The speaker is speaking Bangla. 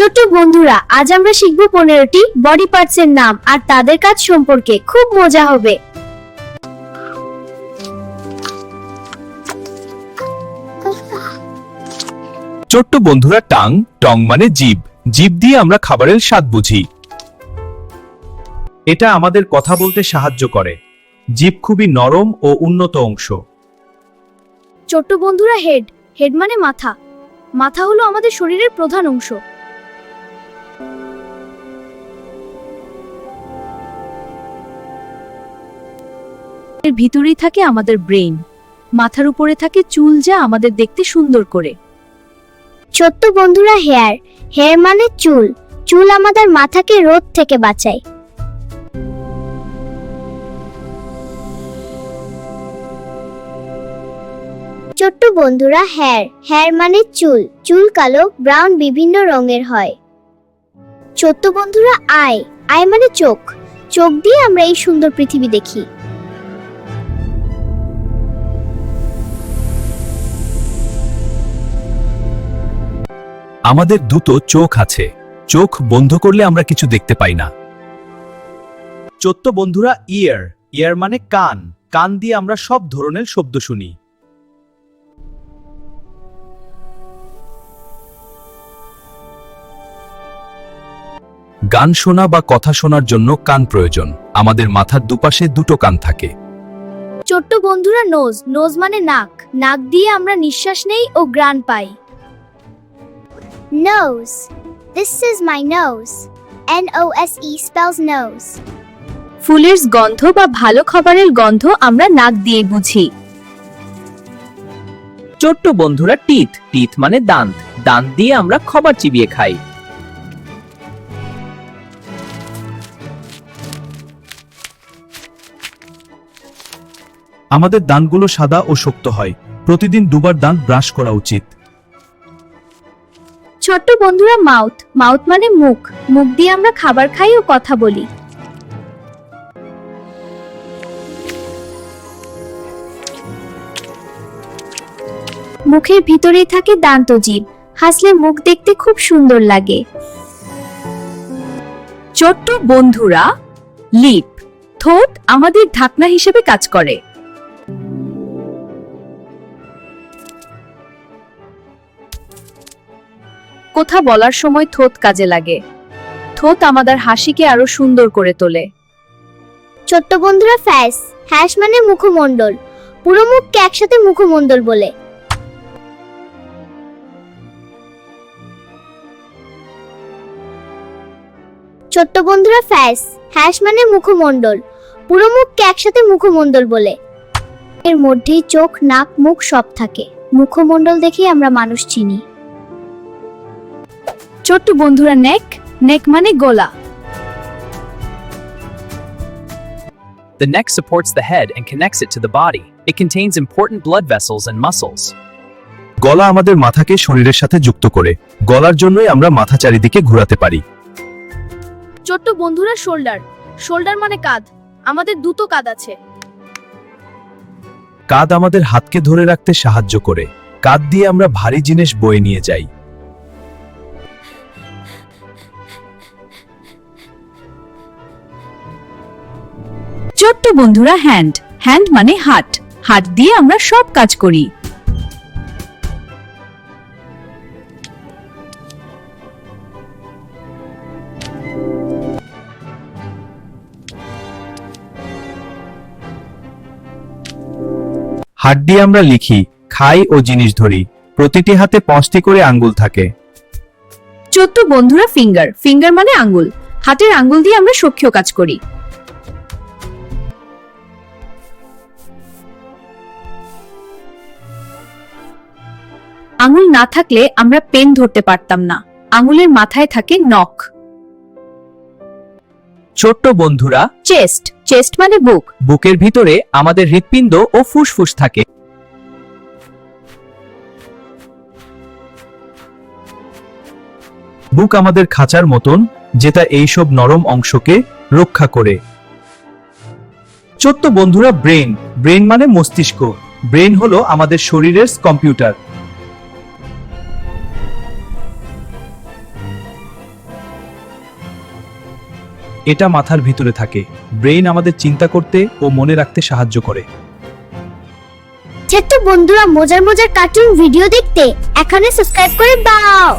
ছোট্ট বন্ধুরা, আজ আমরা শিখব 15টি বডি পার্টসের নাম আর তাদের কাজ সম্পর্কে। খুব মজা হবে। ছোট্ট বন্ধুরা, টাং টং মানে জিভ। জিভ দিয়ে আমরা খাবারের স্বাদ বুঝি। এটা আমাদের কথা বলতে সাহায্য করে। জিভ খুবই নরম ও উন্নত অংশ। ছোট্ট বন্ধুরা, হেড। হেড মানে মাথা। মাথা হলো আমাদের শরীরের প্রধান অংশ। এর ভিতরেই থাকে আমাদের ব্রেইন। মাথার উপরে থাকে চুল, যা আমাদের দেখতে সুন্দর করে। ছোট্ট বন্ধুরা, হেয়ার। হেয়ার মানে চুল। চুল আমাদের মাথাকে রোদ থেকে বাঁচায়। ছোট্ট বন্ধুরা, হেয়ার। হেয়ার মানে চুল। চুল কালো, ব্রাউন, বিভিন্ন রঙের হয়। ছোট্ট বন্ধুরা, আই। আই মানে চোখ। চোখ দিয়ে আমরা এই সুন্দর পৃথিবী দেখি। আমাদের দুটো চোখ আছে। চোখ বন্ধ করলে আমরা কিছু দেখতে পাই না। ছোট্ট বন্ধুরা, ইয়ার। ইয়ার মানে কান। কান দিয়ে আমরা সব ধরনের শব্দ শুনি। গান শোনা বা কথা শোনার জন্য কান প্রয়োজন। আমাদের মাথার দুপাশে দুটো কান থাকে। ছোট্ট বন্ধুরা, নোজ। নোজ মানে নাক। নাক দিয়ে আমরা নিঃশ্বাস নেই ও ঘ্রাণ পাই। Nose. This is my nose. N-O-S-E spells nose. ফুলের গন্ধ বা ভালো খাবারের গন্ধ আমরা নাক দিয়ে বুঝি। ছোট্ট বন্ধুরা, টিথ। টিথ মানে দাঁত। দাঁত দিয়ে আমরা খাবার চিবিয়ে খাই। আমাদের দাঁতগুলো সাদা ও শক্ত হয়। প্রতিদিন দুবার দাঁত ব্রাশ করা উচিত। ছোট্ট বন্ধুরা, মাউথ। মাউথ মানে মুখ। মুখ দিয়ে আমরা খাবার খাই ও কথা বলি। মুখের ভিতরেই থাকে দাঁত ও জিভ। হাসলে মুখ দেখতে খুব সুন্দর লাগে। ছোট্ট বন্ধুরা, লিপ। ঠোঁট আমাদের ঢাকনা হিসেবে কাজ করে। কথা বলার সময় ঠোঁট কাজে লাগে। ঠোঁট আমাদের হাসিকে আরো সুন্দর করে তোলে। ছোট্ট বন্ধুরা, ফ্যাস। হ্যাশ মানে মুখমণ্ডল। পুরো মুখকে একসাথে মুখমণ্ডল বলে। ছোট্ট বন্ধুরা, ফ্যাস। হ্যাশ মানে মুখমণ্ডল। পুরো মুখকে একসাথে মুখমণ্ডল বলে। এর মধ্যেই চোখ, নাক, মুখ সব থাকে। মুখমণ্ডল দেখেই আমরা মানুষ চিনি। ছোট্ট বন্ধুরা, নেক। নেক মানে গলা। The neck supports the head and connects it to the body. It contains important blood vessels and muscles. গলা আমাদের মাথাকে শরীরের সাথে যুক্ত করে। গলার জন্যই আমরা মাথা চারিদিকে ঘোরাতে পারি। ছোট্ট বন্ধুরা, শোল্ডার। শোল্ডার মানে কাঁধ। আমাদের দুটো কাঁধ আছে। কাঁধ আমাদের হাতকে ধরে রাখতে সাহায্য করে। কাঁধ দিয়ে আমরা ভারী জিনিস বয়ে নিয়ে যাই। ছোট্ট বন্ধুরা, হ্যান্ড। হ্যান্ড মানে হাত। হাত দিয়ে আমরা সব কাজ করি। হাত দিয়ে আমরা লিখি, খাই ও জিনিস ধরি। প্রতিটি হাতে 5টি করে আঙ্গুল থাকে। ছোট্ট বন্ধুরা, ফিঙ্গার। ফিঙ্গার মানে আঙ্গুল। হাতের আঙ্গুল দিয়ে আমরা সক্রিয় কাজ করি। আঙ্গুল না থাকলে আমরা পেন ধরতে পারতাম না। আঙ্গুলের মাথায় থাকে নখ। ছোট্ট বন্ধুরা, চেস্ট। চেস্ট মানে বুক। বুকের ভিতরে আমাদের হৃৎপিণ্ড ও ফুসফুস থাকে। বুক আমাদের খাঁচার মতন, যেটা এইসব নরম অংশকে রক্ষা করে। ছোট্ট বন্ধুরা, ব্রেন। ব্রেন মানে মস্তিষ্ক। ব্রেন হলো আমাদের শরীরের কম্পিউটার। এটা মাথার ভিতরে থাকে। ব্রেইন আমাদের চিন্তা করতে ও মনে রাখতে সাহায্য করে। ছোট্ট বন্ধুরা মজার মজার কার্টুন ভিডিও দেখতে এখানে সাবস্ক্রাইব করে দাও।